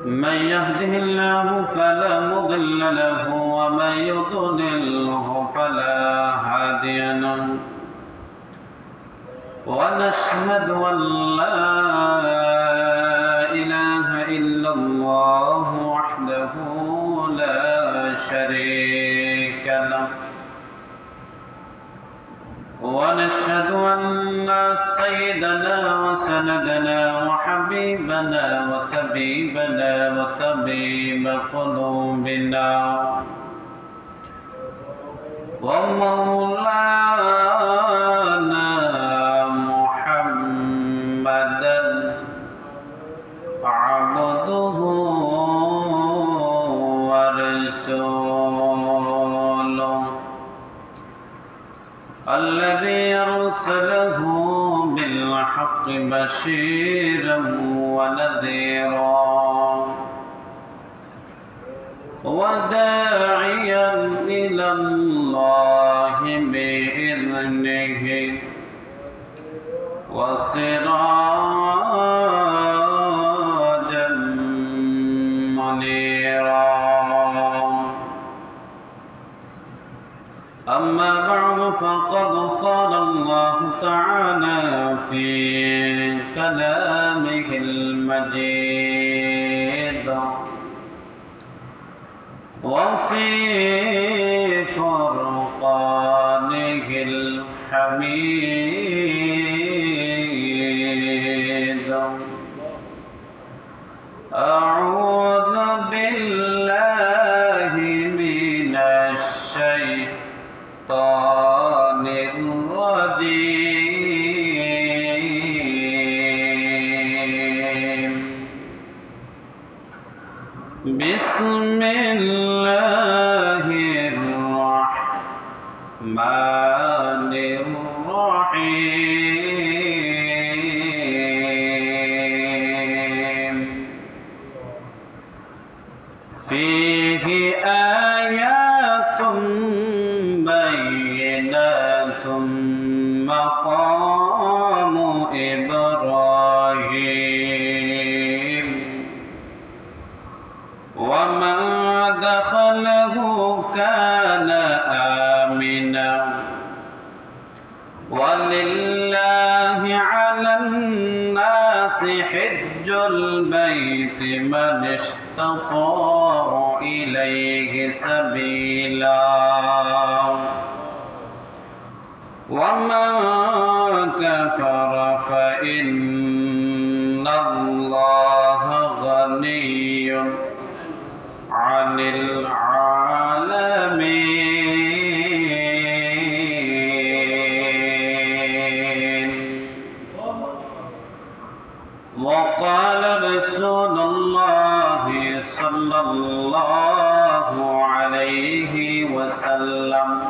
من يهده الله فلا مضل له ومن يضلله فلا هادي له ونشهد أن لا إله إلا الله وحده لا شريك له ونشهد أن سيدنا وسندنا وحبيبنا وطبيبنا وطبيب قلوبنا ومولانا محمدا عبده ورسوله الذي أرسله بالحق بشيرا ونذيرا وداعيا إلى الله بإذنه وسراجا منيرا أما بعد فقد قال الله تعالى في كلامه المجيد وفي فرقانه الحميد أعوذ بالله من الشيطان الرجيم بسم الله الرحمن الرحيم فيه آيات بينات مقام إبراهيم ومن دخله كان آمنا ولله على الناس حج البيت من استطاع إليه سبيلا ومن كفر فإن الله غني عن العالمين وقال رسول الله صلى الله عليه وسلم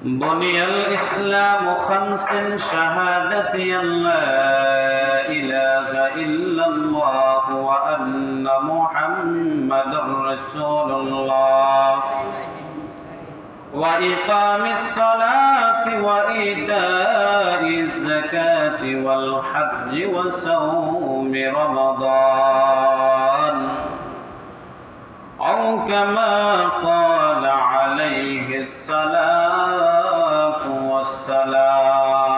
بني الإسلام خمس شهادة أن لا إله إلا الله وأن محمدا رسول الله وإقام الصلاة وإيتاء الزكاة والحج وصوم رمضان أو كما قال عليه الصلاة والسلام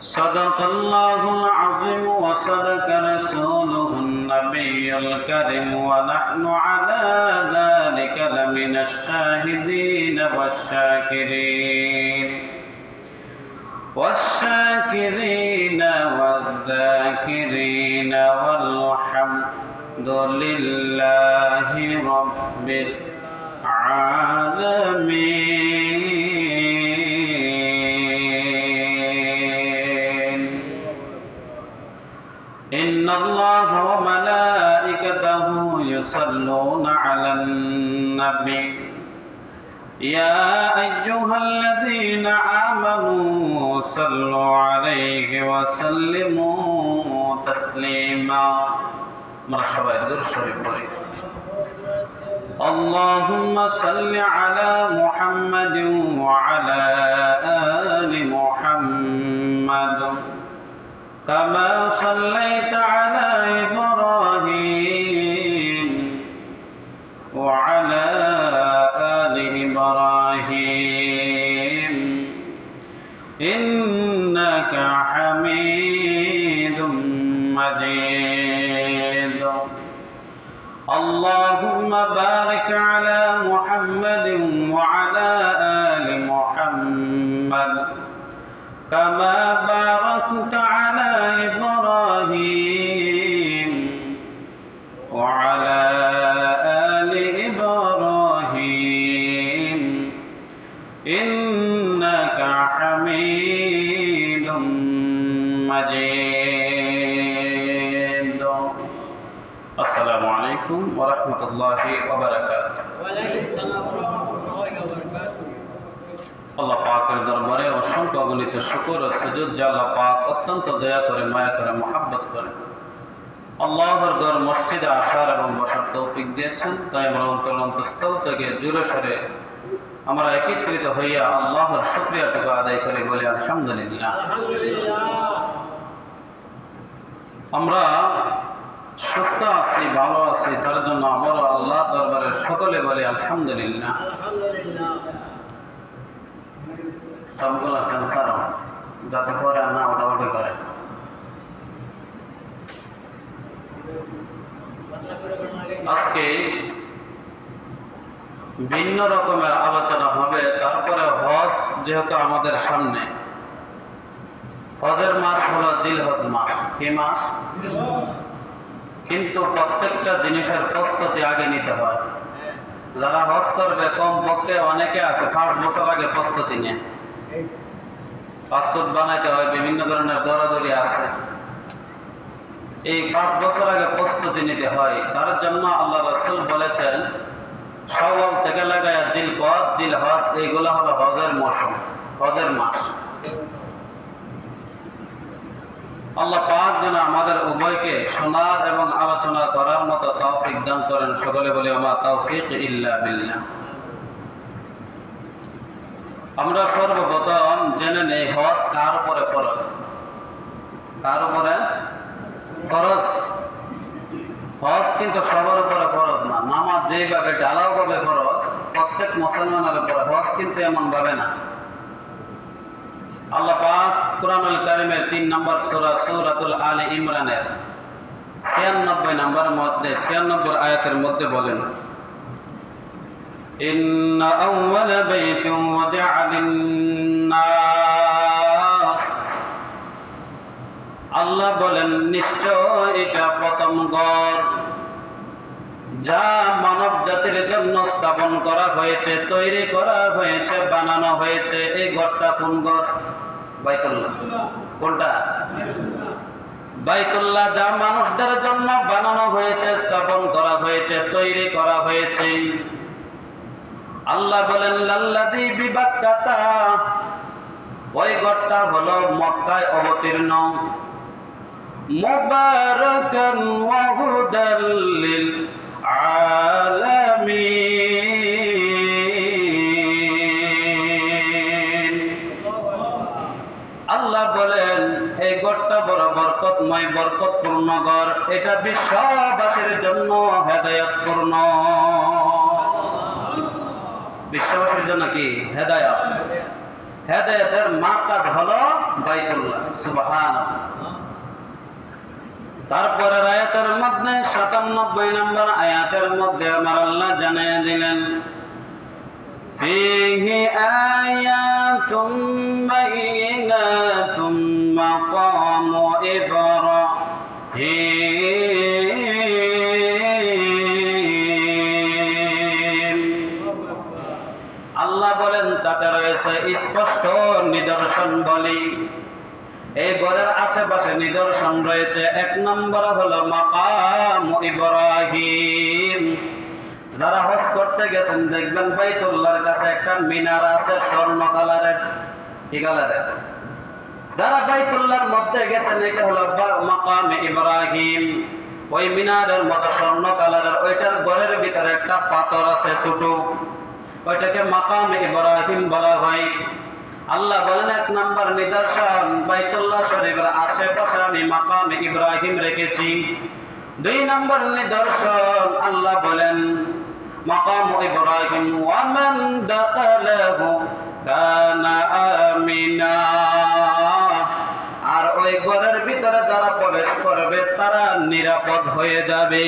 صدق الله العظيم وصدق رسوله النبي الكريم ونحن على ذلك لمن الشاهدين والشاكرين والذاكرين والحمد لله رب العالمين إن الله وملائكته يصلون على النبي يا أيها الذين آمنوا صلوا عليه وسلموا تسليما مرحبا يدور شريف بريد اللهم صل على محمد وعلى آل محمد كما صليت على إبراهيم وعلى آل إبراهيم إنك حميد مجيد اللهم بارك على محمد وعلى آل محمد كما باركت على إبراهيم وعلى آل إبراهيم إنك حميد مجيد السلام عليكم ورحمة الله وبركاته وعليكم السلام ورحمة الله وبركاته আল্লাহ পাকের দরবারে অসংখ্য অগণিত শুকর ও সুজুদ যে আল্লাহ পাক অত্যন্ত দয়া করে মায়া করে মহব্বত করে আল্লাহর ঘর মসজিদে আসার এবং বসার তৌফিক দিয়েছেন। তাই আমরা অন্তরস্থল থেকে জুড়ে সরে আমরা একত্রিত হইয়া আল্লাহর শুকরিয়াটুকু আদায় করে বলি আলহামদুলিল্লাহ। আমরা সুস্থ আছি, ভালো আছি, তার জন্য আমরা আল্লাহ দরবারে সকলে বলি আলহামদুলিল্লাহ। সবগুলো ক্যান্সার যাতে করে না ওটাউটি করে। আজকে ভিন্ন রকমের আলোচনা হবে। তারপরে হজ যেহেতু আমাদের সামনে, হজের মাস হলো জিলহজ মাস। কি মাস? কিন্তু প্রত্যেকটা জিনিসের প্রস্তুতি আগে নিতে হয়। যারা হজ করবে কমপক্ষে অনেকে আছে 5 বছর আগে প্রস্তুতি নেয়। পাসপোর্ট বানাইতে হয়, বিভিন্ন ধরনের দৌড়াদৌড়ি আছে। এই 5 বছর আগে প্রস্তুতি নিতে হয়। তার জন্য আল্লাহ রাসূল বলেছেন শাওয়াল থেকে লাগায়া জিলকদ, জিলহজ এইগুলো হলো হজের মৌসুম, হজের মাস। আল্লাহ পাক যেন আমাদের উভয়কে শোনার এবং আলোচনা করার মতো তৌফিক দান করেন। সকলে বলি আমা তাওফিক ইল্লা বিল্লাহ। আমরা সর্বপ্রথম জেনে নেই হজ কার উপরে ফরজ। কার উপরে ফরজ? হজ কিন্তু সবার উপরে ফরজ না। নামাজ যেভাবে ঢালাও ভাবে ফরজ প্রত্যেক মুসলমানের উপরে, হজ কিন্তু এমন ভাবে না। আল্লাহ পাক কুরআনুল কারীমের 3 নম্বর সূরা সূরাতুল আলে ইমরানের 96 নম্বর মধ্যে 96 আয়াতের মধ্যে বলেন ইন্না আউওয়ালা বাইতিন ওয়াদি'a লিন-নাস। আল্লাহ বলেন নিশ্চয় এটা প্রথম ঘর যা মানব জাতির জন্য স্থাপন করা হয়েছে, তৈরি করা হয়েছে, বানানো হয়েছে। এই ঘরটা কোন ঘর? বাইতুল্লাহ। কোনটা? বাইতুল্লাহ, যা মানুষদের জন্য বানানো হয়েছে, স্থাপন করা হয়েছে, তৈরি করা হয়েছে। আল্লাহ বলেন লাল্লাযী বিবাক্কাতা, ওই ঘরটা হলো মক্কায় অবতীর্ণ। মুবারাকান ওয়া হুদাল লিল আলামিন। আল্লাহ বলেন এই ঘরটা বড় বরকতময়, বরকতপূর্ণ ঘর। এটা বিশ্ববাসীর জন্য হেদায়েতপূর্ণ। বিশ্ববাসীর জন্য কি? হেদায়েত। হেদায়েতের মারকাজ হলো বাইতুল্লাহ। সুবহানাল্লাহ। তারপরে আয়াতের মধ্যে 97 নম্বর আয়াতের মধ্যে আমার আল্লাহ জানিয়ে দিলেন ফীহি আয়াতুম বাইয়িনাতুম মাকামু ইব্রাহিম। আল্লাহ বলেন তাতে রয়েছে স্পষ্ট নিদর্শন বলি। এই ঘরের আশেপাশে নিদর্শন রয়েছে। 1 নম্বর হলো মাকাম ইব্রাহিম। যারা হজ করতে গেছেন দেখবেন বাইতুল্লাহর কাছে একটা মিনার আছে স্বর্ণ কালারের। কি কালারের? যারা বাইতুল্লাহর মধ্যে গেছেন এটা হলো মাকাম ইব্রাহিম। ওই মিনারের মতো স্বর্ণ কালারের, ওইটার ঘরের ভিতরে একটা পাথর আছে ছোট, ওইটাকে মাকাম ইব্রাহিম বলা হয়। আল্লাহ বলেন এক নাম্বার নিদর্শন বাইতুল্লাহ শরীফের আশেপাশে আমি মাকাম ইব্রাহিম রেখেছি। 2 নাম্বার নিদর্শন আল্লাহ বলেন মাকাম ইব্রাহিম ওয়া মান দাখালাহু কানা আমিনা, আর ওই ঘরের ভিতরে যারা প্রবেশ করবে তারা নিরাপদ হয়ে যাবে।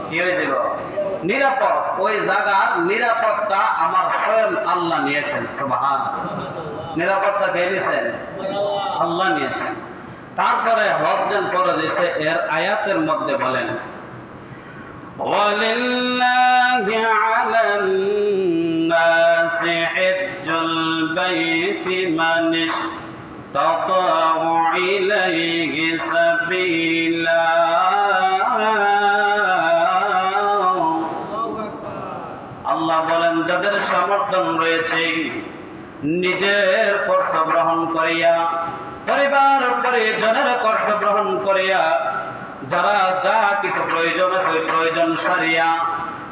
কি হয়ে যাব? নিরাপদ। ওই জায়গার নিরাপত্তা আমার স্বয়ং আল্লাহ নিয়েছেন। সুবহানাল্লাহ। নিরাপত্তা কে নিয়েছেন? আল্লাহ নিয়েছেন। তারপরে হজ যেন ফরজ হয়েছে, এর আয়াতের মধ্যে বলেন ওয়ালিল্লাহি আলান নাসি হিজ্জুল বাইতি মান ইসতাতা'আ ইলাইহি সাবিলা। আল্লাহ বলেন যাদের সামর্থ্য রয়েছে নিজের কর্ম গ্রহণ করিয়া, পরিবার পরিজনের কর্ম গ্রহণ করিয়া, যারা যা কিছু প্রয়োজন আছে ওই প্রয়োজন সারিয়া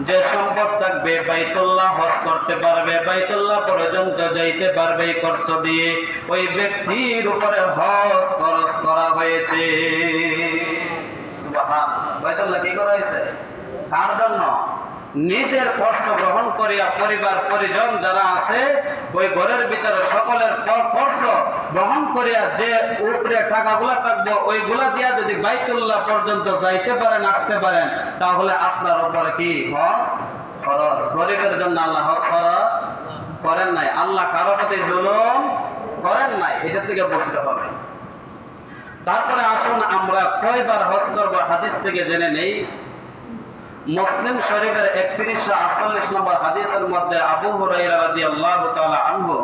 যে সম্পদ থাকবে বাইতুল্লাহ হজ করতে পারবে, বাইতুল্লাহ পর্যন্ত যাইতে পারবে, এই খরচ দিয়ে ওই ব্যক্তির উপরে হজ খরচ করা হয়েছে। সুবহানাল্লাহ। বাইতুল্লাহ কি করা হয়েছে? কার জন্য? নিজের খরচ গ্রহণ করিয়া পরিবার পরিজন যারা আছে ওই ঘরের ভিতরে সকলের খরচ গ্রহণ করিয়া যে উপরে টাকাগুলা থাকবে ওইগুলা দিয়া যদি বাইতুল্লাহ পর্যন্ত যাইতে পারেন, আসতে পারেন, তাহলে আপনার উপরে কি হজ ফরজ। গরিবের জন্য আল্লাহ হজ ফরজ করেন নাই। আল্লাহ কারো প্রতি জুলুম করেন নাই, এটার থেকে বুঝতে হবে। তারপরে আসুন আমরা কয়বার হজ করব হাদিস থেকে জেনে নেই। মুসলিম শরীফের 3148 নম্বর হাদিসের মধ্যে আবু হুরায়রা রাদিয়াল্লাহু তাআলা আনহু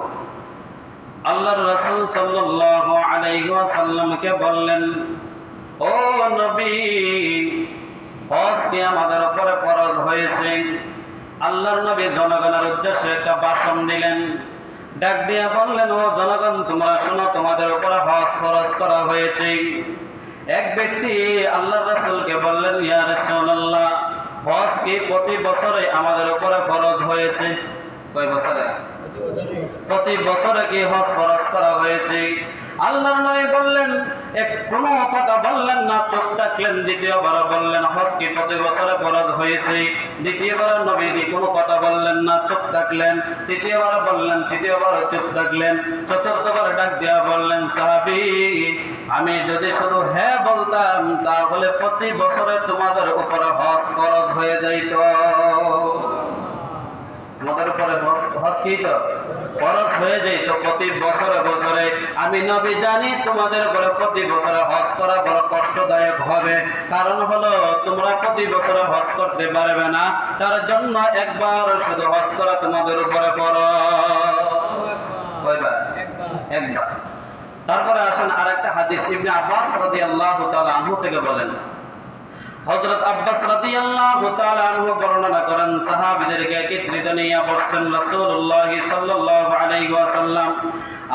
আল্লাহর রাসূল সাল্লাল্লাহু আলাইহি ওয়াসাল্লামকে বললেন, ও নবী, হজ কি আমাদের উপরে ফরজ হয়েছে? আল্লাহর নবী জনগণের উদ্দেশ্যে একটা ভাষণ দিলেন। ডাক দিয়া বললেন, ও জনগণ, তোমরা শোনো, তোমাদের উপরে হজ ফরজ করা হয়েছে। এক ব্যক্তি আল্লাহর রাসূলকে বললেন, ইয়া রাসূলুল্লাহ, হজ কি প্রতি বছরে আমাদের উপরে ফরজ হয়েছে? কয় বছরে? প্রতি বছরে কি হজ ফরজ করা হয়েছে? আল্লাহর নবী বললেন, কোনো কথা বললেন না, চুপ থাকলেন। দ্বিতীয়বার বললেন, হজ কি প্রতি বছরে ফরজ হয়েছে? দ্বিতীয়বার নবীজি কোনো কথা বললেন না, চুপ থাকলেন। তৃতীয়বার বললেন, তৃতীয়বার চুপ থাকলেন। চতুর্থবার ডাক দিয়া বললেন, সাহাবী, আমি যদি শুধু হ্যাঁ বলতাম তাহলে প্রতি বছরে তোমাদের উপরে হজ ফরজ হয়ে যাইত। আমাদের উপরে হজ কি তো ফরজ হয়ে যাইত প্রতি বছরে বছরে। আমি নবী জানি তোমাদের উপরে প্রতি বছরে হজ করা বড় কষ্টদায়ক হবে। কারণ হলো তোমরা প্রতি বছরে হজ করতে পারবে না, তার জন্য একবার শুধু হজ করা তোমাদের উপরে ফরজ। কয়বার? একবার। তারপরে আসেন আরেকটা হাদিস ইবনে আব্বাস রাদিয়াল্লাহু তাআলা আনহু থেকে বলেন, হযরত আব্বাস রাদিয়াল্লাহু তাআলা আনহু বর্ণনা করেন, সাহাবীদেরকে একত্রিত নিয়ে বসছেন রাসূলুল্লাহ সাল্লাল্লাহু আলাইহি ওয়াসাল্লাম।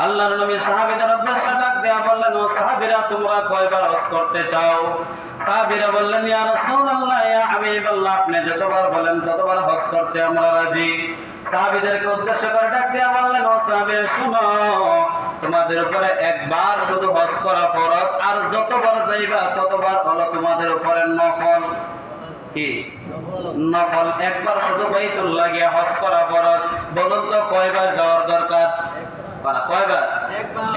আল্লাহর নবী সাহাবীদের উদ্দেশ্যে ডাক দেয়া বললেন, ও সাহাবীরা, তোমরা কয়বার হজ করতে চাও? সাহাবীরা বললেন, ইয়া রাসূলুল্লাহ, ইয়া হাবিবাল্লাহ, আপনি যতবার বলেন ততবার হজ করতে আমরা রাজি। সাহাবীদেরকে উদ্দেশ্য করে ডাক দেয়া বললেন, ও সাহাবীরা, শুনো, তোমাদের উপরে একবার শুধু হজ করা ফরজ, আর যতবার যাইবা ততবার হলো তোমাদের উপরে নফল। কি নফল? একবার শুধু বাইতুল্লাহ গিয়ে হজ করা ফরজ। বলুন তো কয়বার যাওয়ার দরকার? কয়বার?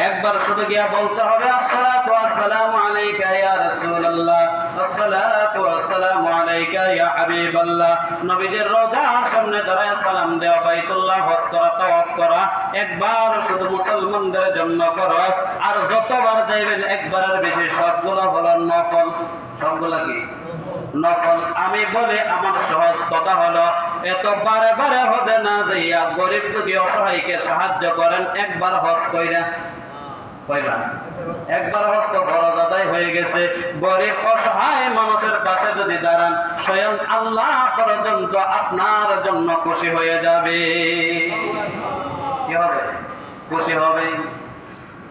একবার শুধু গিয়া বলতে হবে, আসসালাতু ওয়াসসালামু আলাইকা ইয়া রাসূলুল্লাহ, আসসালাতু ওয়াসসালামু আলাইকা ইয়া হাবিবাল্লাহ। নবীজির রওজার সামনে দাঁড়ায় সালাম দেওয়া, বাইতুল্লাহ হজ করা, তাওয়াফ করা একবার শুধু মুসলমানদের জন্য ফরজ। আর যতবার যাইবেন একবারের বেশি সবগুলো হলো নফল। সবগুলা কি নফল? আমি বলি, আমার সহজ কথা হলো, এত বারে বারে হজে না যাইয়া গরিব দুঃখী অসহায়কে সাহায্য করেন একবার হজ কইরা। কয়বার? একবার হজ তো ফরজ আদায় হয়ে গেছে। গরিব অসহায় মানুষের পাশে যদি দাঁড়ান, স্বয়ং আল্লাহ পর্যন্ত আপনার জন্য খুশি হয়ে যাবে। কি হবে? খুশি হবে।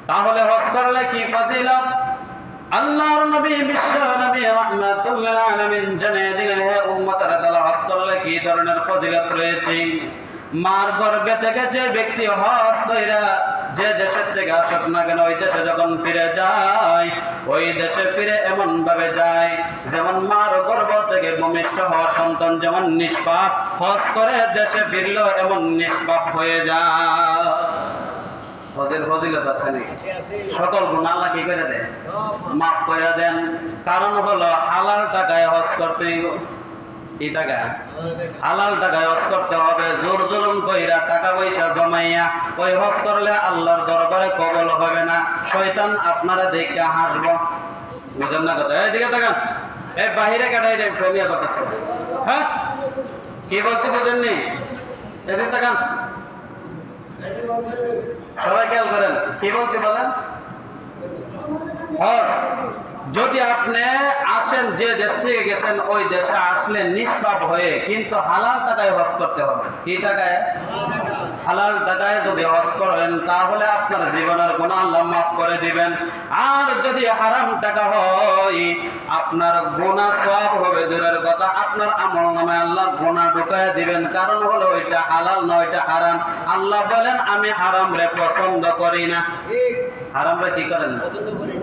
তাহলে হজ করলে কি ফজিলত? আল্লাহর নবী বিশ্ব নবী রাহমাতুল লিল আলামিন জানিয়ে দিলেন, হে উম্মতেরা, তাআলা হজ করলে কি ধরনের ফজিলত রয়েছে। মার গর্ভে থেকে যে ব্যক্তি হজ কইরা যে দেশের থেকে আসুক না কেন ওই দেশে যখন ফিরে যায়, ওই দেশে ফিরে এমন ভাবে যায় যেমন মার গর্ভ থেকে ভূমিষ্ঠ হওয়া সন্তান যেমন নিষ্পাপ, হজ করে দেশে ফিরলো এমন নিষ্পাপ হয়ে যায়। হজের ফজিলত আছে নাকি? সকল গুনাহ আল্লাহ কি করে দেয়? মাফ করে দেন। কারণ হলো হালাল টাকায় হজ করতে হইব। কি টাকা? হালাল টাকায় হজ করতে হবে। জোর জুলুম কইরা টাকা পয়সা জমাইয়া ওই হজ করলে আল্লাহর দরবারে কবল হবে না। শয়তান আপনারা দেখে হাসব। বুঝেন না কথা? এইদিকে তাকান। এই বাহিরে কাটাই ফেমিয়া করতেছে। হ্যাঁ, কি বলছে বুঝেননি? এদিকে তাকান, সবাই খেয়াল করেন। কি বলছে বলেন? হজ যদি আপনি আসেন, যে দেশ থেকে গেছেন ওই দেশে আসলে নিষ্পাপ হয়ে, কিন্তু হালাল টাকায় হজ করতে হবে। কি টাকায়? হালাল টাকায় যদি হজ করেন তাহলে আপনার জীবনের গুনাহ আল্লাহ মাফ করে দিবেন। আর যদি হারাম টাকা হয় আপনার গুনাহ সওয়াব হবে দূরের কথা, আপনার আমলনামায় আল্লাহ গুনাহ ঢুকায় দিবেন। কারণ হলো ওইটা হালাল নয়, ওইটা হারাম। আল্লাহ বলেন আমি হারাম রে পছন্দ করি না। হারাম রে কি করেন না?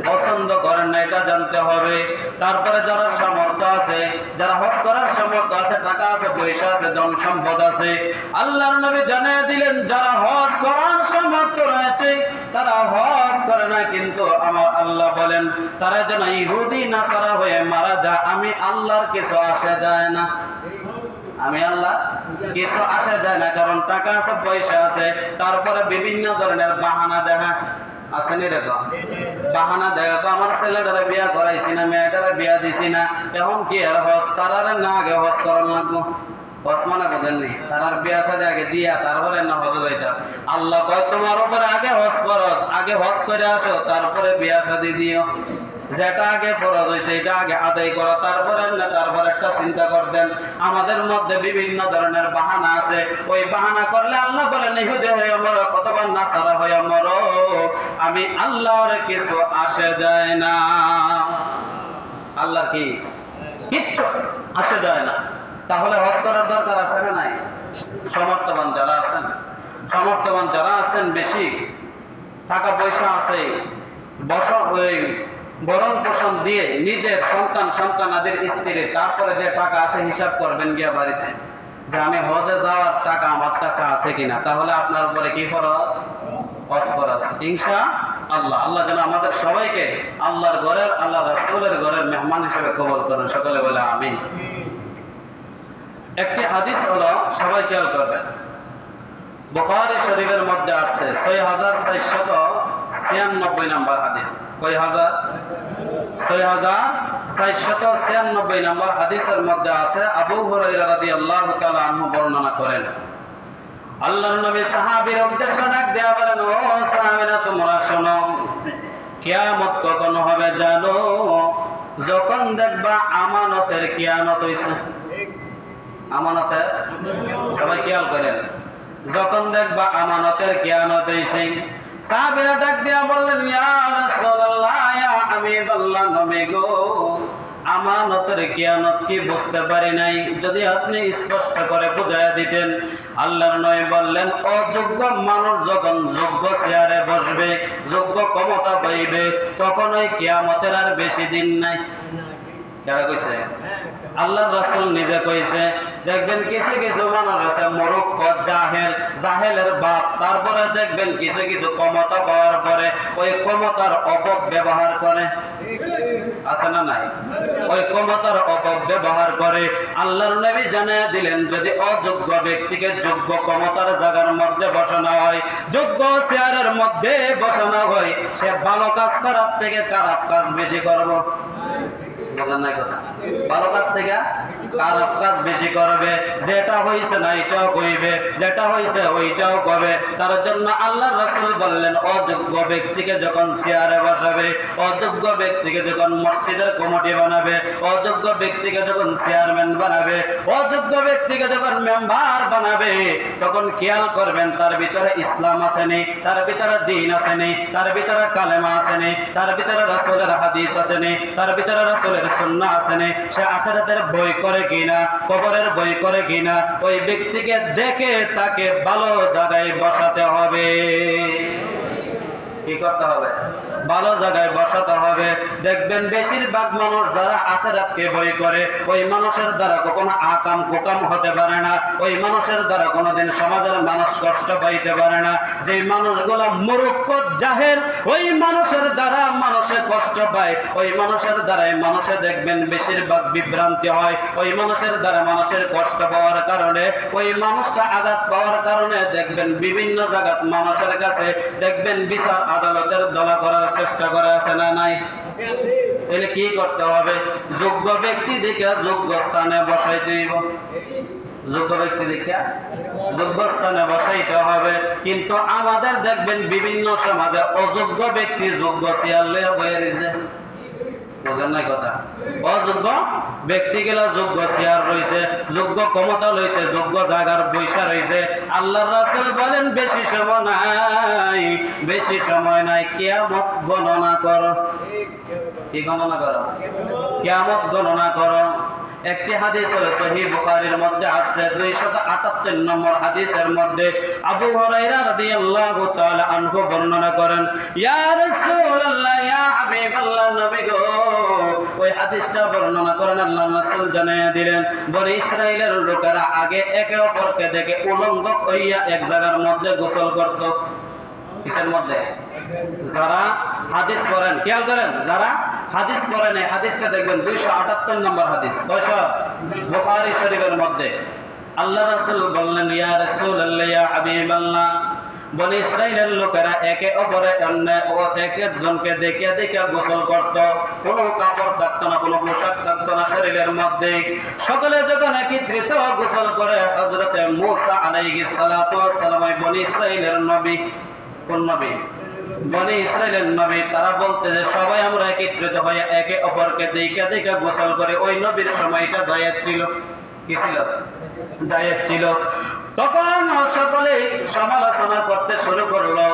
পছন্দ করেন না, এটা জানতে হবে। তারপরে যারা সামর্থ্য আছে, যারা হজ করার সামর্থ্য আছে, টাকা আছে, পয়সা আছে, ধন সম্পদ আছে, আল্লাহর নবী জানিয়ে দিলেন যারা হজ করার সামর্থ্য রয়েছে তারা হজ করে না, কিন্তু আমার আল্লাহ বলেন তারা যেন ইহুদি নাসারা হয়ে মারা যায়, আমি আল্লাহর কিছু আসে যায় না। আমি আল্লাহ কিছু আসে যায় না, কারণ টাকা আছে, পয়সা আছে, তারপরে বিভিন্ন ধরনের বাহানা দেখা আসেনি এরকম বাহানা দেখা তো আমার ছেলেটারে বিয়া করাইছি না, মেয়েটারে বিয়া দিছি না, এখন কি আর হজ তারারে না আগে হজ করার লাগবো। হজ মানে বোঝেননি? তারার বিয়া সাথে আগে দিয়া তারপরে না হজ যাইতা। আল্লাহ কয় তোমার উপরে আগে হজ ফরজ, আগে হজ করে আসো তারপরে বিয়া শাদী দিও। যেটা আগে ফরজ হয়েছে এটা আগে আদায় করো, তারপরে না তারপর একটা চিন্তা করতেন। আমাদের মধ্যে বিভিন্ন ধরনের বাহানা আছে, ওই বাহানা করলে আল্লাহ বলেন ইহুদি হয়ে মরো অথবা নাসারা হয়ে মরো, আমি আল্লাহর কিছু আসে যায় না। আল্লাহ কি কিচ্ছু আসে যায় না। তাহলে হজ করার দরকার আছে না নাই? সামর্থ্যবান যারা আছেন, সামর্থ্যবান যারা আছেন, বেশি টাকা পয়সা আছে, বরণ পোষণ দিয়ে নিজের সন্তান আদের স্ত্রীর, তারপরে যে টাকা আছে হিসাব করবেন গিয়া বাড়িতে যে আমি হজে যাওয়ার টাকা আমার কাছে আছে কিনা। তাহলে আপনার উপরে কি ফরজ? হজ ফরজ ইনশাআল্লাহ। আল্লাহ যেন আমাদের সবাইকে আল্লাহর ঘরের, আল্লাহ রাসূলের ঘরের মেহমান হিসেবে কবুল করেন। সকলে বলে আমিন। একটি হাদিস হলো, সবাই খেয়াল করবেন, বুখারী শরীফের মধ্যে আসছে ৬৪৯৬ নম্বর হাদিস। কয় হাজার? ৬৪৯৬ নম্বর হাদিসের মধ্যে আছে, আবু হুরায়রা রাদিয়াল্লাহু তাআলা আনহু বর্ণনা করেন, আল্লাহর নবী সাহাবীর উদ্দেশ্যে ডাক দেয়া বলেন, ও সাহাবীরা তোমরা শোনো, কিয়ামত কখন হবে জানো? যখন দেখবা আমানতের কিয়ামত হইছে। আমানতের, সবাই খেয়াল করেন, যখন দেখবা আমানতের কিয়ামত হইছে। সাহাবীরা ডাক দিয়া বললেন, ইয়া রাসূলুল্লাহ, ইয়া হাবিবাল্লাহ, নবী গো, আমানতের কিয়ামত কি বুঝতে পারি নাই, যদি আপনি স্পষ্ট করে বুঝাইয়া দিতেন। আল্লাহর নবী বললেন, অযোগ্য মানুষ যখন যোগ্য চেয়ারে বসবে, যোগ্য ক্ষমতা পাইবে, তখন ওই কিয়ামতের আর বেশি দিন নাই। কারা কইছে? আল্লাহর রাসূল নিজে কইছে। দেখবেন কিছু কিছু মানুষ আছে মূর্খ, জাহেলের বাপ, তারপরে দেখবেন কিছু কিছু ক্ষমতা পাওয়ার পরে ওই ক্ষমতার অপব্যবহার করে। আছে না নাই? ওই ক্ষমতার অপব্যবহার করে। আল্লাহর নবী জানিয়ে দিলেন, যদি অযোগ্য ব্যক্তিকে যোগ্য ক্ষমতার জায়গার মধ্যে বসানো হয়, যোগ্য চেয়ারের মধ্যে বসানো হয়, সে ভালো কাজ করার থেকে খারাপ কাজ বেশি করবে। ভালো কাজ থেকে খারাপ কাজ বেশি করবে। যেটা হয়েছে না এটাও কইবে, যেটা হয়েছে ওইটাও কবে। তার জন্য আল্লাহ রাসূল বললেন, অযোগ্য ব্যক্তিকে যখন চেয়ারে বসাবে, অযোগ্য ব্যক্তিকে যখন মসজিদের কমিটি বানাবে, অযোগ্য ব্যক্তিকে যখন চেয়ারম্যান বানাবে, অযোগ্য ব্যক্তিকে যখন মেম্বার বানাবে, তখন খেয়াল করবেন তার ভিতরে ইসলাম আসেনি, তার ভিতরে দ্বীন আসেনি, তার ভিতরে কালেমা আসেনি, তার ভিতরে রাসূলের হাদিস আসেনি, তার ভিতরে রাসূলের আখিরাতের সুন্নাহ আসেনি, সে আখিরাতের বই করে কিনা, কবরের বই করে কিনা, ওই ব্যক্তিকে দেখে তাকে ভালো জায়গায় বসাতে হবে। কি করতে হবে? ভালো জায়গায় বসাতে হবে। দেখবেন বেশিরভাগ মানুষ যারা আখিরাতকে ভয় করে, ওই মানুষের দ্বারা কখনো আকাম কুকাম হতে পারে না, ওই মানুষের দ্বারা কোনোদিন সমাজের মানুষ কষ্ট পাইতে পারে না। যেই মানুষগুলো মূর্খ জাহেল, ওই মানুষের দ্বারা মানুষে কষ্ট পায়, ওই মানুষের দ্বারাই মানুষে দেখবেন বেশিরভাগ বিভ্রান্তি হয়। ওই মানুষের দ্বারা মানুষের কষ্ট পাওয়ার কারণে, ওই মানুষটা আঘাত পাওয়ার কারণে দেখবেন বিভিন্ন জায়গায় মানুষের কাছে দেখবেন বিচার আদালতের দলা করার চেষ্টা করে, আছে না নাই? তাহলে কি করতে হবে? যোগ্য ব্যক্তি দেখে যোগ্য স্থানে বসাইতে হইব। যোগ্য ব্যক্তি দেখে যোগ্য স্থানে বসাইতে হবে। কিন্তু আমাদের দেখবেন বিভিন্ন সমাজে অযোগ্য ব্যক্তি যোগ্য চেয়ার লইয়া বয়ে রয়েছে। বোঝেন নাই কথা? অযোগ্য ব্যক্তি গেলা যোগ্য চেয়ার রয়েছে, যোগ্য ক্ষমতা লইছে, যোগ্য জায়গার বৈশা রয়েছে। আল্লাহর রাসূল বলেন বেশি সময় নাই, বেশি সময় নাই, কিয়ামত গণনা করো। কি গণনা করো? কিয়ামত গণনা করো। একটি হাদিস হলো সহিহ বুখারীর মধ্যে আছে 278 নম্বর হাদিসের মধ্যে আবু হুরায়রা রাদিয়াল্লাহু তাআলা আনহু বর্ণনা করেন, ইয়া রাসূলুল্লাহ, ইয়া হাবিবাল্লাহ, নবী গো, ওই হাদিসটা বর্ণনা করেন আল্লাহর রাসূল জানিয়ে দিলেন, বনি ইসরাইলের লোকেরা আগে একে অপরকে দেখে উলঙ্গ হইয়া এক জায়গার মধ্যে গোসল করত। কিসের মধ্যে? যারা হাদিস পড়েন, খেয়াল করেন, যারা হাদিস পড়েন এই হাদিসটা দেখবেন 278 নম্বর হাদিস, বুখারী শরীফের মধ্যে। আল্লাহ রাসূল বললেন, ইয়া রাসূলুল্লাহ, ইয়া হাবিবাল্লাহ, বনি ইসরাইলের লোকেরা একে অপরে এক একজনকে দেখে দেখে গোসল করত। কোনো কাপড় থাকতো না, কোনো পোশাক থাকতো না শরীরের মধ্যে। সকলে যখন একত্রিত গোসল করে, হযরতে মূসা আলাইহিস সালাতু ওয়াস সালাম বনি ইসরাইলের নবী, কোন নবী? বনি ইসরাইলের নবী। তারা বলতে যে সবাই আমরা একত্রিত হয়ে একে অপরকে দেখে দেখে গোসল করে। ওই নবীর সময়টা জায়েজ ছিল। কি ছিল? জায়েজ ছিল। তখন সকলে সমালোচনা করতে শুরু করলো,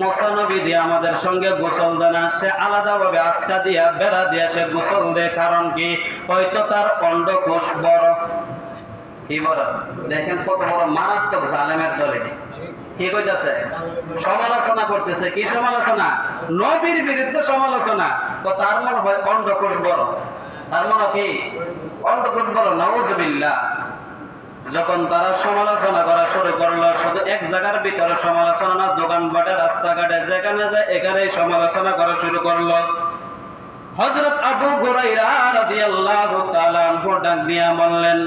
মুসা নবী দিয়ে আমাদের সঙ্গে গোসল দেয় না, সে আলাদাভাবে আজকা দিয়া বেড়া দিয়া সে গোসল দেয়, কারণ কি? হয়তো তার অন্ডকোষ বড়। কি বড়? দেখেন কত বড় মারাত্মক জালেমের দলে কি কইতাছে? সমালোচনা করতেছে। কি সমালোচনা? নবীর বিরুদ্ধে সমালোচনা। তো তার মনে হয় অন্ডকোষ বড়, তার মনে কি অন্ডকোষ বড়। নাউজুবিল্লাহ। যখন তারা সমালোচনা করা শুরু করলো, শুধু এক জায়গার ভিতরে সমালোচনা না, দোকানপাটে, রাস্তাঘাটে, যেখানে যায় এখানেই সমালোচনা করা শুরু করলো। হযরত আবু হুরায়রা রাদিয়াল্লাহু তাআলা আনহু ডাক দিয়া বললেন,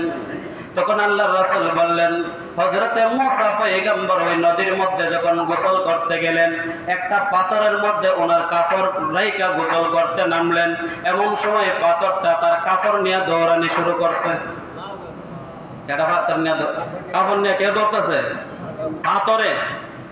তখন আল্লাহর রাসূল বললেন, হযরতে মূসা পয়গম্বর ওই নদীর মধ্যে যখন গোসল করতে গেলেন, একটা পাথরের মধ্যে ওনার কাপড় রাইখা গোসল করতে নামলেন। এমন সময় পাথরটা তার কাপড় নিয়ে দৌড়ানি শুরু করছে। কেটা পাথর নিয়ে কাপড় নিয়ে কে দৌড়তেছে? পাথরে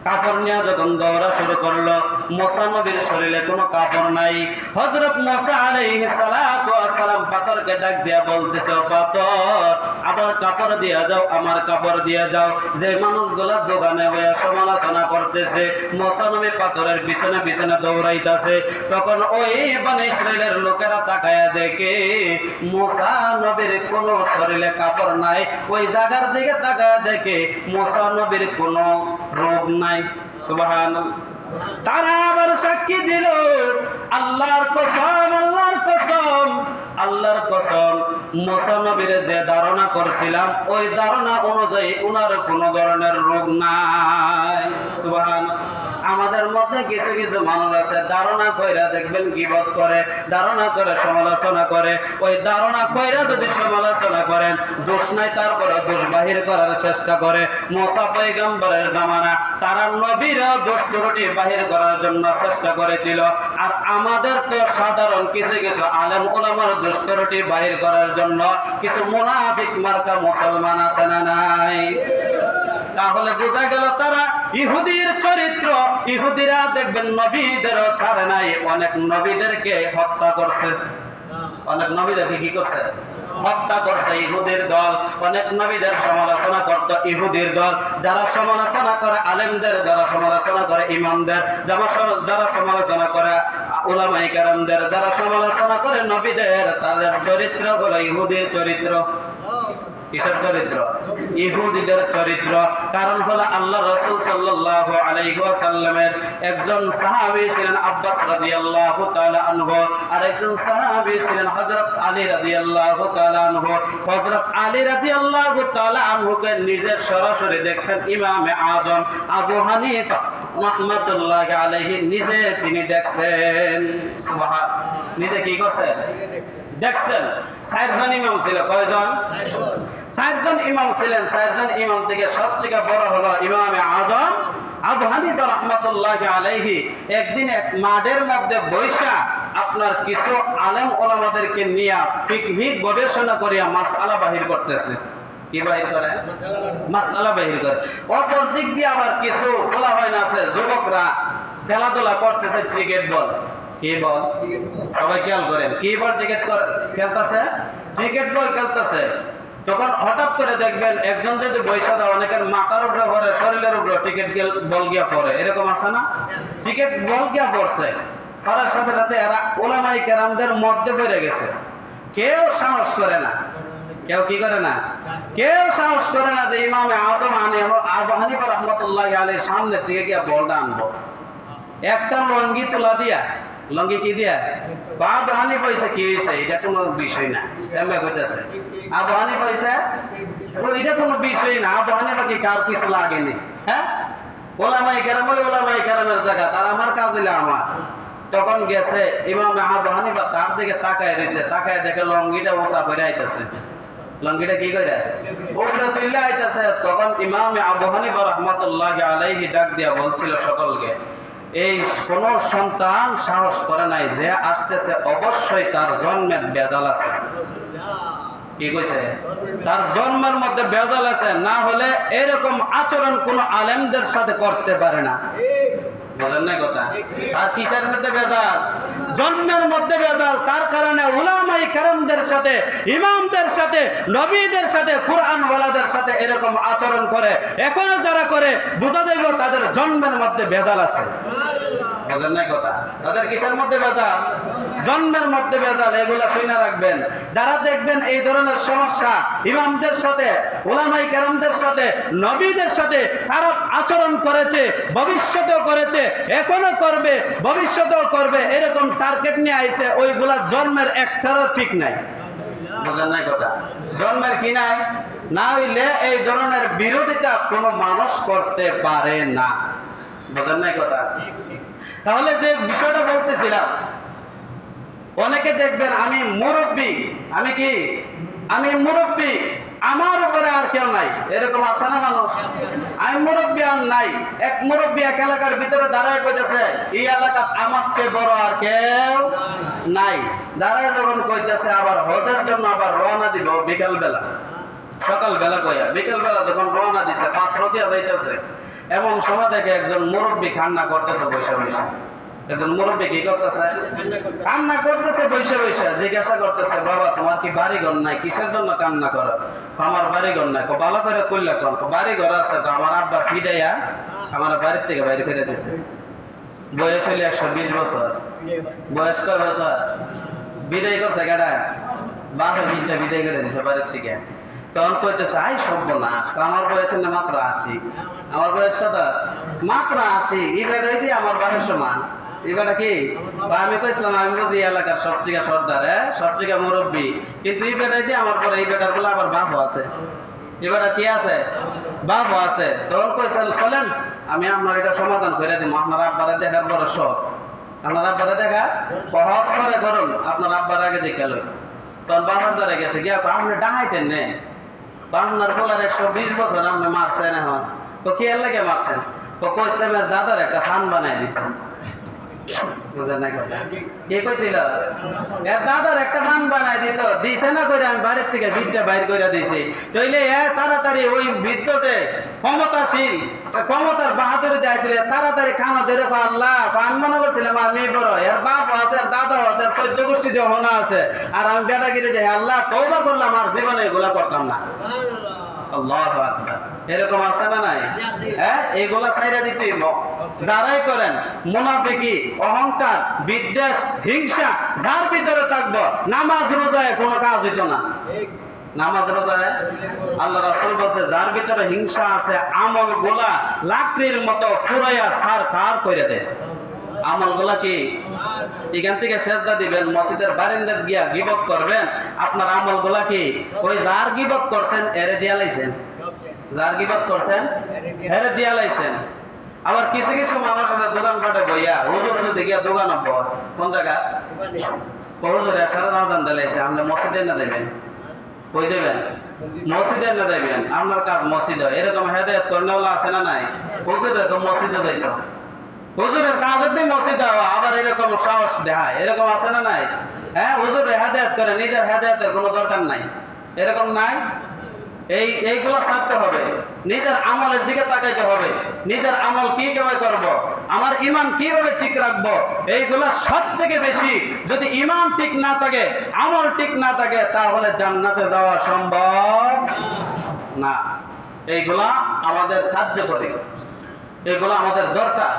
কাপড় নিয়ে যখন দৌড়া শুরু করলো, মূসা নবীর শরীরে কোনো কাপড় নাই। হযরত মূসা আলাইহিস সালাতু ওয়াস সালাম পাথরকে ডাক দিয়া বলতেছে, ও পাথর, আমার কাপড় দিয়া যাও, আমার কাপড় দিয়া যাও। যে মানুষগুলা দোকানে বসে সমালোচনা করতেছে, মূসা নবী পাথরের পিছনে পিছনে দৌড়াইতাছে। তখন ওই বনি ইসরাইলের লোকেরা তাকায়া দেখে মূসা নবীর কোনো শরীরে কাপড় নাই। ওই জায়গার দিকে তাকায়া দেখে মূসা নবীর কোনো রোগ নাই। সুবহানাল্লাহ। তারা আবার সাক্ষী দিল, আল্লাহর কসম, আল্লাহর কসম, আল্লাহর কসম, মূসা নবীর যে ধারণা করছিলাম ওই ধারণা অনুযায়ী উনার কোনো ধরনের রোগ নাই। সুবহানাল্লাহ। আমাদের মধ্যে কিছু কিছু মানুষ আছে ধারণা কইরা দেখবেন গীবত করে, ধারণা করে সমালোচনা করে। ওই ধারণা কইরা যদি সমালোচনা করেন, দোষ নাই, তারপরে দোষ বাহির করার চেষ্টা করে। মূসা পয়গম্বরের জামানা তারা নবীরা দোষ ত্রুটি বাহির করার জন্য চেষ্টা করেছিল। আর আমাদের তো সাধারণ কিছু কিছু আলেম ওলামার দোষ ত্রুটি বাহির করার জন্য কিছু মুনাফিক মার্কা মুসলমান আছে না নাই? তাহলে বোঝা গেল তারা ইহুদির চরিত্র। ইহুদিরা দেখবেন নবীদেরও ছাড়ে নাই, অনেক নবীদেরকে হত্যা করছে। অনেক নবীদেরকে কি করছে? হত্যা করছে ইহুদির দল। অনেক নবীদের সমালোচনা করত ইহুদির দল। যারা সমালোচনা করে আলেমদের, যারা সমালোচনা করে ইমামদের, যারা সমালোচনা করে উলামায়ে কেরামদের যারা সমালোচনা করে নবীদের, তাদের চরিত্র হলো ইহুদির চরিত্র। কিসের চরিত্র? ইহুদিদের চরিত্র। কারণ হলো আল্লাহ রাসূল সাল্লাল্লাহু আলাইহি ওয়াসাল্লামের একজন সাহাবী ছিলেন আব্বাস রাদিয়াল্লাহু তাআলা আনহু, আর একজন সাহাবী ছিলেন হযরত আলী রাদিয়াল্লাহু তাআলা আনহু। হযরত আলী রাদিয়াল্লাহু তাআলা আনহুকে নিজে সরাসরি দেখছেন ইমামে আযম আবু হানিফা রাহমাতুল্লাহি আলাইহি, নিজে তিনি দেখছেন। সুবহান, নিজে কি করছেন? দেখছেন। চারজন ইমাম ছিল। কয়জন? চারজন ইমাম ছিলেন। চারজন ইমাম থেকে সবচেয়ে বড় হলো ইমামে আযম আবু হানিফা রাহমাতুল্লাহি আলাইহি। একদিন এক মাঠের মধ্যে বৈশা আপনার কিছু আলেম ওলামাদেরকে নিয়ে ফিকহি গবেষণা করিয়া মাসআলা বাহির করতেছে। কি বাহির করে? মাসআলা বাহির করে। অপর দিক দিয়ে আবার কিছু বলা হয় না আছে, যুবকরা খেলাধুলা করতেছে, ক্রিকেট বল। কি বল? সবাই খেয়াল করেন, কি বল? ক্রিকেট খেলতেছে, ক্রিকেট বল খেলতেছে। তখন হঠাৎ করে দেখবেন একজন যদি বৈশা দেয়, অনেকের মাথার উপরে পড়ে, শরীরের উপরে ক্রিকেট বল গিয়া পড়ে, এরকম আছে না? ক্রিকেট বল গিয়া পড়ছে, পড়ার সাথে সাথে এরা উলামায়ে কেরামদের মধ্যে পড়ে গেছে। কেউ সাহস করে না। কেউ কি করে না? কেউ সাহস করে না যে ইমামে আযম আবু হানিফা রাহমাতুল্লাহি আলাইহির সামনে থেকে গিয়া বলটা আনবো। একটা লঙ্গি তোলা দিয়া, লঙ্গি কি দিয়া? আবু হানিফা হইছে, কি হইছে? এটা কোনো বিষয় না। এমনি কইতাছে আবু হানিফা হইছে, এটা কোনো বিষয় না। আবু হানিফা কি কার কিছু লাগেনি? হ্যাঁ, ওলামায়ে কেরাম বলে ওলামায়ে কেরামের জায়গা, তার আমার কাজ হইলে আমার। তখন গেছে ইমাম আবু হানিফা, তার দিকে তাকায় রইছে, তাকায় দেখে লঙ্গিটা ওসা করে আইতাছে। লঙ্গিটা কি করে? উপরে তুইলা আইতাছে। তখন ইমাম আবু হানিফা রাহমাতুল্লাহি আলাইহি ডাক দিয়া বলছিল সকলকে, এই কোন সন্তান সাহস করে নাই যে আসতেছে, অবশ্যই তার জন্মের বেজাল আছে। কি কইছে? তার জন্মের মধ্যে বেজাল আছে, না হলে এরকম আচরণ কোন আলেমদের সাথে করতে পারে না। বুঝেন না কথা? আর কিসের মধ্যে বেজাল? জন্মের মধ্যে বেজাল। তার কারণে উলামায়ে কেরামদের সাথে, ইমামদের সাথে, নবীদের সাথে, কুরআন ওয়ালাদের সাথে এরকম আচরণ করে। এখনো যারা করে, বুঝা যাইব তাদের জন্মের মধ্যে বেজাল আছে। বুঝেন না কথা? তাদের কিসের মধ্যে বেজাল? জন্মের মধ্যে বেজাল। এগুলা শুনে রাখবেন। যারা দেখবেন এই ধরনের সমস্যা ইমামদের সাথে, উলামায়ে কেরামদের সাথে, নবীদের সাথে খারাপ আচরণ করেছে, ভবিষ্যতেও করেছে, এখনো করবে, ভবিষ্যতেও করবে, এরকম টার্গেট নিয়ে আইছে, ওইগুলা জন্মের একটারও ঠিক নাই। বুঝেন না কথা? জন্মের কি নাই? না হইলে এই ধরনের বিরোধিতা কোনো মানুষ করতে পারে না। বুঝেন না কথা? তাহলে যে বিষয়টা বলতেছিলাম, অনেকে দেখবেন আমি মুরব্বী, আমি কি? আমি মুরব্বী, আমার উপরে আর কেউ নাই, এরকম আছে না মানুষ? আমি মুরব্বী আর নাই। এক মুরব্বী এক এলাকার ভিতরে দাঁড়ায় কইতেছে, এই এলাকা আমার চেয়ে বড় আর কেউ নাই। দাঁড়ায় যখন কইতেছে আবার হজের জন্য আবার রওনা দিব বিকাল বেলা, সকাল বেলা কইয়া বিকেল বেলা যখন রওনা দিছে, পাত্র দিয়া যাইতেছে, এমন সময় দেখে একজন মুরব্বী কান্না করতেছে বৈশা বৈশা। একজন মুরব্বী কি করতেছে? কান্না করতেছে বৈশা বৈশা। জিজ্ঞাসা করতেছে, বাবা তোমার কি বাড়ি ঘর নাই? কিসের জন্য কান্না করো? আমার বাড়ি ঘর নাই। ভালো করে কইলা কোন? বাড়ি ঘর আছে, আমার আব্বা ফিডাইয়া আমার বাড়ির থেকে বাইরে ফিরে দিছে। বয়স হইলে 120 বছর। বয়স কয় বছর? বিদায় করছে গাড়া, বাপের বিনটা বিদায় করে দিছে বাড়ির থেকে। তখন কইতেছে, আই সর্বনাশ, আমার বয়স না মাত্র 80। আমার বয়স কত? মাত্র 80। এই বেটা দিয়ে আমার বাপের সমান। এই বেটা কি? আমি কইছিলাম আমি বুঝি এলাকার সবচেয়ে সর্দার, সবচেয়ে মুরব্বী, কিন্তু এই বেটা দিয়ে আমার পরে এই বেটার বলে আবার বাপও আছে। এই বেটা কি আছে? বাপও আছে। তখন কইছেন, চলেন আমি আপনার এটা সমাধান করে দিব। আপনার আব্বারে দেখার বড় শখ। আপনার আব্বারে দেখা সহজ করে করুন, আপনার আব্বার আগে দেখে লই। তখন বাবার দ্বারা গেছে গিয়া, আপনি ডাঙাইতেন নে, আপনার বলার 120 বছর আপনি মারছেন, এখন তো কি এর লাগে মারছেন? ইসলামের দাদার একটা ফান বানাই দিত। বুঝেন না কথা? কে কইছিল? এর দাদার একটা ফান বানাই দিত, দিছে না করে আমি বাড়ির থেকে ভিড়টা বাইর করে দিছি। তাইলে তাড়াতাড়ি ওই বৃদ্ধ যে ক্ষমতাশীল, ক্ষমতার বাহাদুরি দেখাইছিল, তাড়াতাড়ি খানা ধরে আল্লাহ, আমি মনে করছিলাম আমি বড়, এর বাপ আছে, এর দাদাও আছে, এর 14 গোষ্ঠী দেওয়া আছে, আর আমি বেটাগিরি যাই, আল্লাহ তওবা করলাম, আর জীবনে এগুলা করতাম না। আল্লাহু আকবার। এরকম আছে না নাই? হ্যাঁ, এইগুলা ছাইরা দিতে হইব। যারাই করেন মুনাফিকি, অহংকার, বিদ্বেষ, হিংসা যার ভিতরে থাকবো, নামাজ রোজায় কোনো কাজ হইতো না। নামাজ রোজায় আল্লাহ রাসূল বলছে যার ভিতরে হিংসা আছে আমল গুলা লাকড়ির মতো ফুরাইয়া সার কার করে দেয়। আমল গুলা কি এখান থেকে সেজদা দিবেন, মসজিদের বারিন্দায় গিয়া গিবত করবেন, আপনার আমল গুলা কি ওই যার গিবত করছেন এরে দিয়া লাইছেন, যার গিবত করছেন এরে দিয়া লাইছেন। আবার কিছু কিছু মানুষ আছে দোকানপাটে বইয়া হুজুর যদি গিয়া দোকান হব কোন জায়গা হুজুর এসারে রাজান দিলাইছে, আপনি মসজিদে না দেবেন, কই যাবেন? মসজিদে না যাবেন, আপনার কাজ মসজিদ। এরকম হেদায়েত করেনা আছে না নাই? হুজুর এরকম মসজিদে যাইত, হুজুরের কাজ হচ্ছে মসজিদে হওয়া, আবার এরকম সাহস দেখায়, এরকম আছে না নাই? হ্যাঁ, হুজুর হেদায়েত করে, নিজের হেদায়েতের কোনো দরকার নাই, এরকম নাই? এইগুলো ছাড়তে হবে, নিজের আমলের দিকে তাকাইতে হবে, নিজের আমল কিভাবে করব, আমার ঈমান কিভাবে ঠিক রাখবো, এইগুলো সবথেকে বেশি। যদি ঈমান ঠিক না থাকে, আমল ঠিক না থাকে, তাহলে জান্নাতে যাওয়া সম্ভব না। এইগুলা আমাদের কার্যকরী, এগুলো আমাদের দরকার।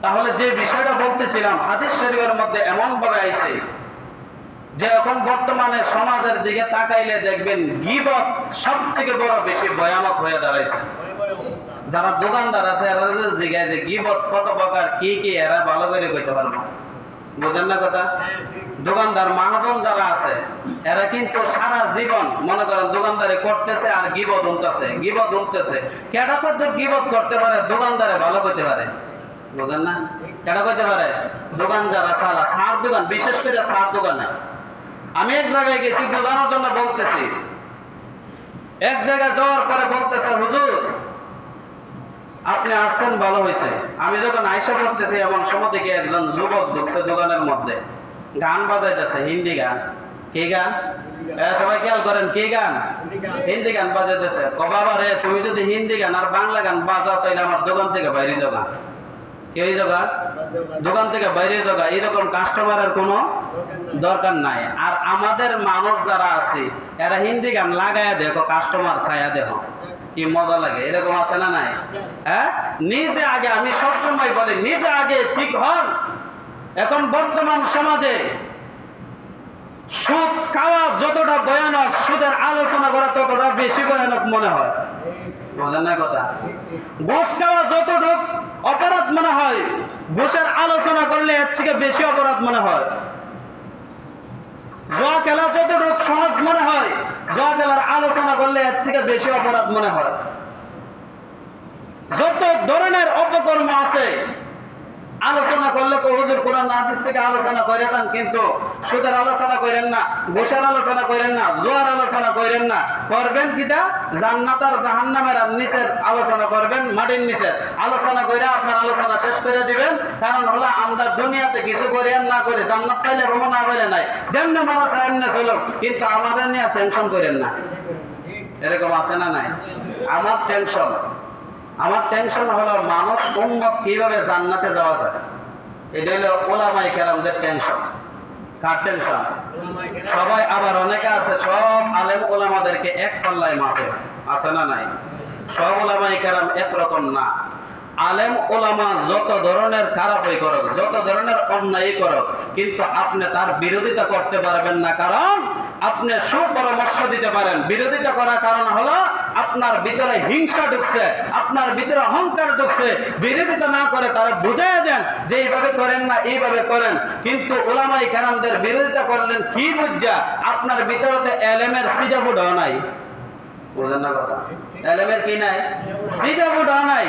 তাহলে যে বিষয়টা বলতেছিলাম, হাদিস শরীফের মধ্যে এমন ভাবে আইছে যে এখন বর্তমানে সমাজের দিকে তাকাইলে দেখবেন গীবত সবথেকে বড় বেশি ভয়ানক হয়ে দাঁড়াইছে। যারা দোকানদার আছে এরা জিজ্ঞাসা যে গীবত কত প্রকার, কি কি, এরা ভালো করে কইতে পারবো, বুঝেন না কথা? দোকানদার মহাজন যারা আছে এরা কিন্তু সারা জীবন মনে করেন দোকানদারি করতেছে আর গীবত উঠতেছে। কেডা কত গীবত করতে পারে, দোকানদারে ভালো করতে পারে, বুঝেন না? কেডা করতে পারে? দোকান যারা চালা, সার দোকান, বিশেষ করে সার দোকানে। আমি এক জায়গায় গেছি, বোঝানোর জন্য বলতেছি। এক জায়গায় যাওয়ার পরে বলতেছে হুজুর আপনি আসছেন ভালো হয়েছে। আমি যখন আয়সা করতেছি এমন সময় থেকে একজন যুবক ঢুকছে দোকানের মধ্যে, গান বাজাইতেছে, হিন্দি গান। কি গান? সবাই খেয়াল করেন, কি গান? হিন্দি গান বাজাইতেছে। বাবা রে, তুমি যদি হিন্দি গান আর বাংলা গান বাজাও তাহলে আমার দোকান থেকে বাইরে যাবা। কে যাবা? দোকান থেকে বাইরে যাবা। এরকম কাস্টমারের কোনো দরকার নাই। আর আমাদের মানুষ যারা আছে এরা হিন্দি গান লাগায়া দেখো, কাস্টমার ছায়া দেখো, কি মজা লাগে। এরকম আছে না নাই? হ্যাঁ, নিজে আগে, আমি সবসময় বলি নিজে আগে ঠিক হন। এখন বর্তমান সমাজে সুদ খাওয়া যতটা ভয়ানক, সুদের আলোচনা করা ততটা বেশি ভয়ানক মনে হয়, বুঝেন না কথা? ঘুষ খাওয়া যতটুক অপরাধ মনে হয়, ঘুষের আলোচনা করলে এর থেকে বেশি অপরাধ মনে হয়। জুয়া খেলা যতটুক সহজ মনে হয়, জুয়া খেলার আলোচনা করলে এর থেকে বেশি অপরাধ মনে হয়। যত ধরনের অপকর্ম আছে আলোচনা করলে হুজুর কোরআন হাদিস থেকে আলোচনা করে যান, কিন্তু সুদের আলোচনা করেন না, ঘুষের আলোচনা করেন না, জুয়ার আলোচনা করেন না। করবেন কিটা? জান্নাত আর জাহান্নামের নিচের আলোচনা করবেন, মাটির নিচের আলোচনা করে আপনার আলোচনা শেষ করে দিবেন। কারণ হলো আমরা দুনিয়াতে কিছু করে আর না করে জান্নাত পাইলে ভ্রমণ না পাইলে নাই, যেমনি মানুষ এমনি চলুক, কিন্তু আমাদের নিয়ে টেনশন করেন না। এরকম আছে না নাই? আমার টেনশন হলো মানুষ উম্মত কিভাবে জান্নাতে যাওয়া যায়। এটা হলো ওলামায়ে কেরামদের টেনশন। কার টেনশন? সবাই। আবার অনেকে আছে সব আলেম ওলামাদেরকে এক পাল্লায় মাপে, আছে না নাই? সব ওলামায়ে কেরাম একরকম না। আলেম ওলামা যত ধরনের খারাপই করুক, যত ধরনের অন্যায় করুক, কিন্তু আপনি তার বিরোধিতা করতে পারবেন না। কারণ আপনি সুপরামর্শ দিতে পারেন। বিরোধিতা করার কারণ হলো আপনার ভিতরে হিংসা ঢুকছে, আপনার ভিতরে অহংকার ঢুকছে। বিরোধিতা না করে তারা বুঝাইয়া দেন যে এইভাবে করেন না, এইভাবে করেন। কিন্তু ওলামায়ে কেরামদের বিরোধিতা করলেন কি বুঝা? আপনার ভিতরে এলেমের সিজাবুড নাই, বুঝেন না কথা? এলেমের কি নাই? সিজাবুড নাই।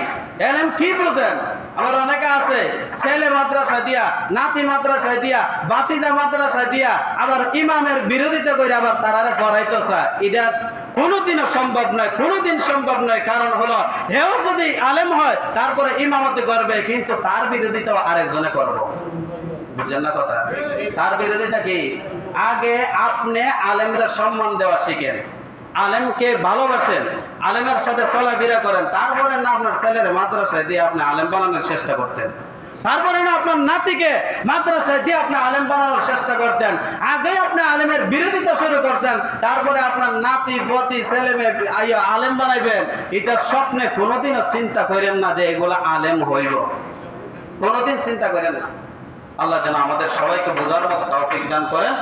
এলেম কি বুঝেন? আবার অনেকে আছে ছেলে মাদ্রাসা দিয়া, নাতি মাদ্রাসা দিয়া, বাতিজা মাদ্রাসা দিয়া আবার ইমামের বিরোধিতা করে আবার তারারে পড়াইতে চায়। এটা কোনোদিনও সম্ভব নয়, কোনোদিন সম্ভব নয়। কারণ হলো হেও যদি আলেম হয় তারপরে ইমামতি করবে, কিন্তু তার বিরোধিতাও আরেকজনে করবো, বুঝছেন না কথা? তার বিরোধিতা কি? আগে আপনি আলেমরা সম্মান দেওয়া শিখেন, আলেমকে ভালোবাসেন, আলেমের সাথে চলাফেরা করেন, তারপরে না আপনার ছেলের মাদ্রাসায় দিয়ে আপনি আলেম বানানোর চেষ্টা করতেন। তারপরে না আপনার নাতিকে মাদ্রাসায় দিয়ে আপনি আলেম বানানোর চেষ্টা করতেন, আগে আপনি আলেমের বিরোধিতা শুরু করছেন, তারপরে আপনার নাতি পতি ছেলে মেয়ে আলেম বানাইবেন। এটা স্বপ্নে কোনোদিনও চিন্তা করেন না যে এগুলা আলেম হইল, কোনোদিন চিন্তা করেন না। আল্লাহ যেন আমাদের সবাইকে বোঝার মতো তৌফিক দান করেন।